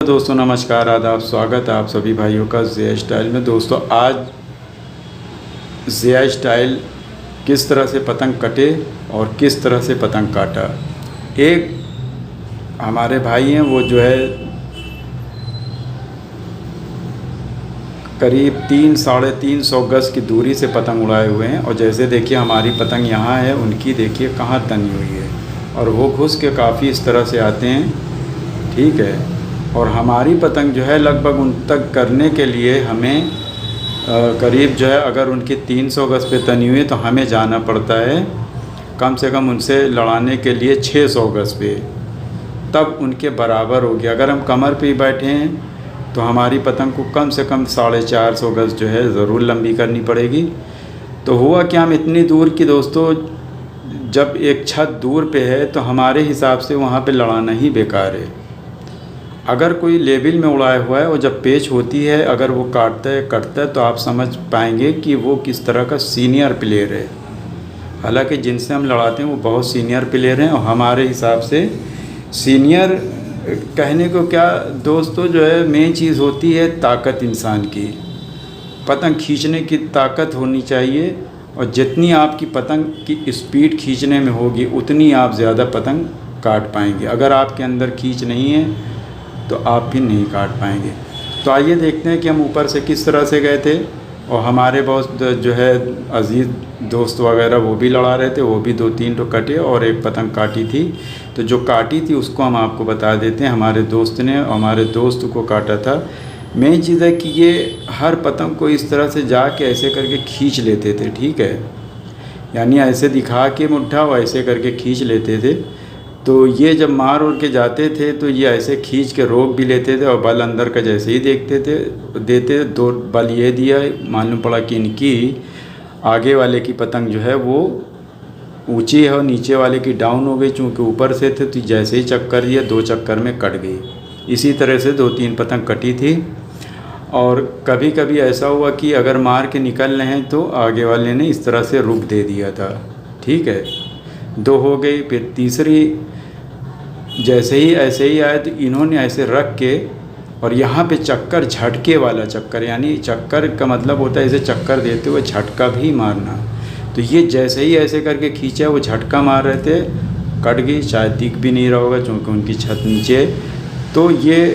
दोस्तों नमस्कार, आदाब, स्वागत है आप सभी भाइयों का ज़िया स्टाइल में। दोस्तों आज ज़िया स्टाइल किस तरह से पतंग कटे और किस तरह से पतंग काटा। एक हमारे भाई हैं, वो जो है करीब 300-350 गज की दूरी से पतंग उड़ाए हुए हैं। और जैसे देखिए हमारी पतंग यहाँ है, उनकी देखिए कहाँ तनी हुई है। और वो घुस के काफ़ी इस तरह से आते हैं, ठीक है। और हमारी पतंग जो है लगभग उन तक करने के लिए हमें करीब जो है, अगर उनकी 300 गज पे तनी हुई तो हमें जाना पड़ता है कम से कम उनसे लड़ाने के लिए 600 गज पे, तब उनके बराबर हो गया। अगर हम कमर पे ही बैठे हैं तो हमारी पतंग को कम से कम 450 गज जो है ज़रूर लंबी करनी पड़ेगी। तो हुआ क्या, हम इतनी दूर की दोस्तों, जब एक छत दूर पे है तो हमारे हिसाब से वहाँ पे लड़ाना ही बेकार है। अगर कोई लेवल में उड़ाया हुआ है और जब पेच होती है, अगर वो काटता है कटता है, तो आप समझ पाएंगे कि वो किस तरह का सीनियर प्लेयर है। हालांकि जिनसे हम लड़ाते हैं वो बहुत सीनियर प्लेयर हैं। और हमारे हिसाब से सीनियर कहने को क्या दोस्तों, जो है मेन चीज़ होती है ताकत इंसान की। पतंग खींचने की ताकत होनी चाहिए, और जितनी आपकी पतंग की स्पीड खींचने में होगी उतनी आप ज़्यादा पतंग काट पाएंगे। अगर आपके अंदर खींच नहीं है तो आप भी नहीं काट पाएंगे। तो आइए देखते हैं कि हम ऊपर से किस तरह से गए थे। और हमारे बहुत जो है अजीज़ दोस्त वगैरह वो भी लड़ा रहे थे, वो भी 2-3 तो कटे और एक पतंग काटी थी। तो जो काटी थी उसको हम आपको बता देते हैं। हमारे दोस्त ने हमारे दोस्त को काटा था। मेन चीज़ है कि ये हर पतंग को इस तरह से जाके ऐसे करके खींच लेते थे, ठीक है। यानी ऐसे दिखा के मुट्ठा और ऐसे करके खींच लेते थे। तो ये जब मार उड़ के जाते थे तो ये ऐसे खींच के रोक भी लेते थे, और बल अंदर का जैसे ही देखते थे देते, 2 बल ये दिया, मालूम पड़ा कि इनकी आगे वाले की पतंग जो है वो ऊंची है और नीचे वाले की डाउन हो गई। चूँकि ऊपर से थे तो जैसे ही चक्कर दिया 2 चक्कर में कट गई। इसी तरह से 2-3 पतंग कटी थी। और कभी कभी ऐसा हुआ कि अगर मार के निकल रहे हैं तो आगे वाले ने इस तरह से रुक दे दिया था, ठीक है। 2 हो गई। फिर तीसरी जैसे ही ऐसे ही आए तो इन्होंने ऐसे रख के, और यहाँ पे चक्कर झटके वाला चक्कर, यानी चक्कर का मतलब होता है इसे चक्कर देते हुए झटका भी मारना। तो ये जैसे ही ऐसे करके खींचा वो झटका मार रहे थे, कट गई। शायद दिख भी नहीं रहा होगा क्योंकि उनकी छत नीचे है। तो ये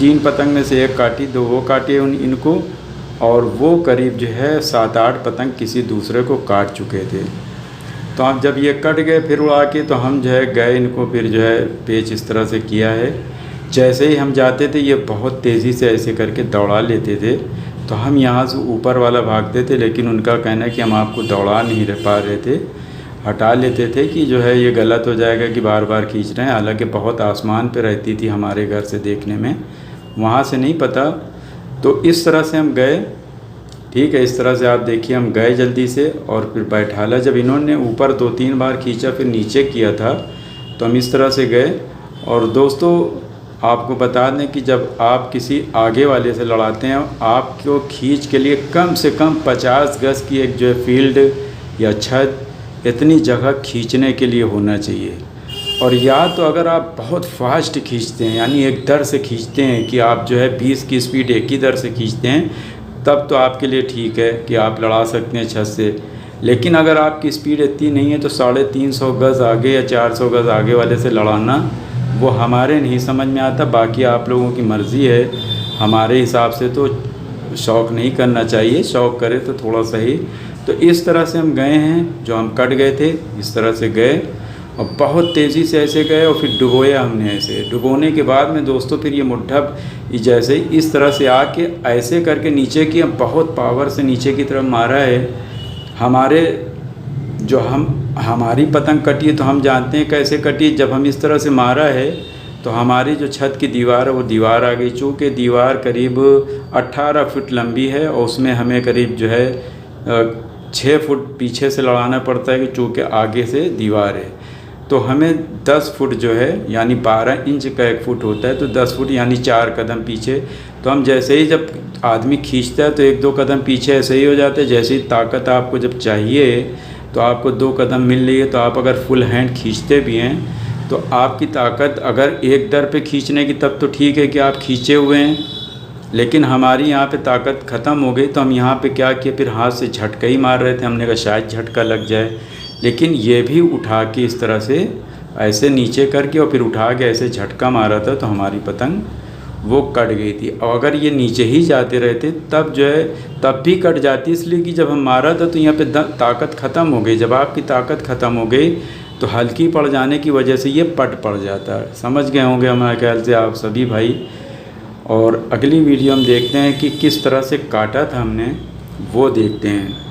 3 पतंग में से 1 काटी, 2 वो काटे इनको, और वो करीब जो है 7-8 पतंग किसी दूसरे को काट चुके थे। तो अब जब ये कट गए फिर उड़ा के, तो हम जो है गए इनको फिर जो है पेच इस तरह से किया है। जैसे ही हम जाते थे ये बहुत तेज़ी से ऐसे करके दौड़ा लेते थे। तो हम यहाँ से ऊपर वाला भागते थे, लेकिन उनका कहना है कि हम आपको दौड़ा नहीं पा रहे थे, हटा लेते थे कि जो है ये गलत हो जाएगा कि बार बार खींच रहे हैं। हालांकि बहुत आसमान पे रहती थी हमारे घर से देखने में, वहाँ से नहीं पता। तो इस तरह से हम गए, ठीक है। इस तरह से आप देखिए हम गए जल्दी से, और फिर बैठाला जब इन्होंने ऊपर 2-3 बार खींचा फिर नीचे किया था तो हम इस तरह से गए। और दोस्तों आपको बता दें कि जब आप किसी आगे वाले से लड़ाते हैं, आपको खींच के लिए कम से कम 50 गज की एक जो है फील्ड या छत, इतनी जगह खींचने के लिए होना चाहिए। और या तो अगर आप बहुत फास्ट खींचते हैं, यानी एक दर से खींचते हैं कि आप जो है 20 की स्पीड एक ही दर से खींचते हैं, तब तो आपके लिए ठीक है कि आप लड़ा सकते हैं छत से। लेकिन अगर आपकी स्पीड इतनी नहीं है तो 350 गज आगे या 400 गज आगे वाले से लड़ाना वो हमारे नहीं समझ में आता। बाकी आप लोगों की मर्ज़ी है। हमारे हिसाब से तो शौक़ नहीं करना चाहिए, शौक़ करे तो थोड़ा सही। तो इस तरह से हम गए हैं, जो हम कट गए थे इस तरह से गए और बहुत तेज़ी से ऐसे गए, और फिर डुबोया हमने। ऐसे डुबोने के बाद में दोस्तों फिर ये मुट्ठा जैसे इस तरह से आके ऐसे करके नीचे की, बहुत पावर से नीचे की तरफ मारा है। हमारे जो हमारी पतंग कटी है तो हम जानते हैं कैसे कटी है। जब हम इस तरह से मारा है तो हमारी जो छत की दीवार है वो दीवार आ गई। चूँकि दीवार करीब 18 फुट लंबी है और उसमें हमें करीब जो है 6 फुट पीछे से लड़ाना पड़ता है, कि चूँकि आगे से दीवार है। तो हमें 10 फुट जो है, यानी 12 इंच का 1 फुट होता है, तो 10 फुट यानी 4 कदम पीछे। तो हम जैसे ही जब आदमी खींचता है तो 1-2 कदम पीछे ऐसे ही हो जाते हैं। जैसे ही ताकत आपको जब चाहिए तो आपको 2 कदम मिल रही है, तो आप अगर फुल हैंड खींचते भी हैं तो आपकी ताकत अगर एक दर पे खींचने की तब तो ठीक है कि आप खींचे हुए हैं, लेकिन हमारी यहाँ पे ताकत ख़त्म हो गई तो हम यहाँ पे क्या किए, फिर हाथ से झटका ही मार रहे थे। हमने कहा शायद झटका लग जाए, लेकिन ये भी उठा के इस तरह से ऐसे नीचे करके और फिर उठा के ऐसे झटका मारा था तो हमारी पतंग वो कट गई थी। और अगर ये नीचे ही जाते रहते तब जो है तब भी कट जाती, इसलिए कि जब हम मारा था तो यहाँ पे ताकत ख़त्म हो गई। जब आपकी ताकत ख़त्म हो गई तो हल्की पड़ जाने की वजह से ये पट पड़ जाता है। समझ गए होंगे हमारे ख्याल से आप सभी भाई। और अगली वीडियो हम देखते हैं कि किस तरह से काटा था हमने, वो देखते हैं।